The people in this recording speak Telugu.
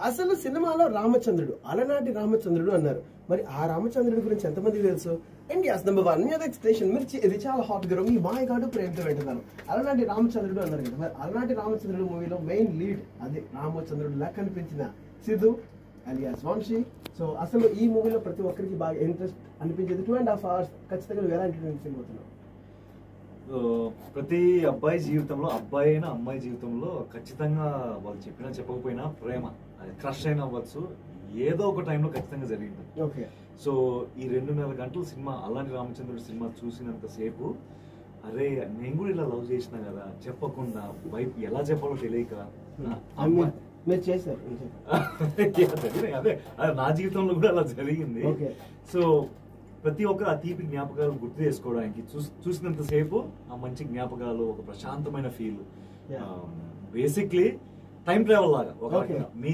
అసలు సినిమాలో రామచంద్రుడు అలనాటి రామచంద్రుడు అన్నారు. మరి ఆ రామచంద్రుడి గురించి ఎంతమంది తెలుసు? ఇండియాస్ నెంబర్ 1 మ్యూజిక్ స్టేషన్ మిర్చి. ఇది చాలా హాట్ గా మీ మాయగాడు ప్రేమతో వింటున్నాను. అలనాటి రామచంద్రుడు అన్నారు కదా. మరి అలనాటి రామచంద్రుడు మూవీలో మెయిన్ లీడ్ అది రామచంద్రుడు లా కనిపించిన సిద్ధు అలియాస్ వంశీ. సో అసలు ఈ మూవీలో ప్రతి ఒక్కరికి బాగా ఇంట్రెస్ట్ అనిపించేది 2.5 hours ఖచ్చితంగా నువ్వు ఎలా ఎంటర్టైన్ ఫీల్ అవుతున్నావు? ప్రతి అబ్బాయి జీవితంలో, అబ్బాయి అయినా అమ్మాయి జీవితంలో ఖచ్చితంగా వాళ్ళు చెప్పినా చెప్పకపోయినా ప్రేమ, అది క్రష్ అయినా అవ్వచ్చు, ఏదో ఒక టైంలో ఖచ్చితంగా జరిగింది. ఓకే. సో ఈ 2.5 గంటల సినిమా, అలాంటి రామచంద్రుడి సినిమా చూసినంతసేపు అరే నేను కూడా ఇలా లవ్ చేసినా కదా, చెప్పకుండా వైపు ఎలా చెప్పాలో తెలియక మీరు చేశారు అదే నా జీవితంలో కూడా అలా జరిగింది. సో ప్రతి ఒక్కరు ఆ తీపి జ్ఞాపకాలు గుర్తు చేసుకోవడానికి చూసినంతసేపు ఆ మంచి జ్ఞాపకాలు, ఒక ప్రశాంతమైన ఫీల్, బేసిక్లీ టైం ట్రావెల్ లాగా ఒక మీ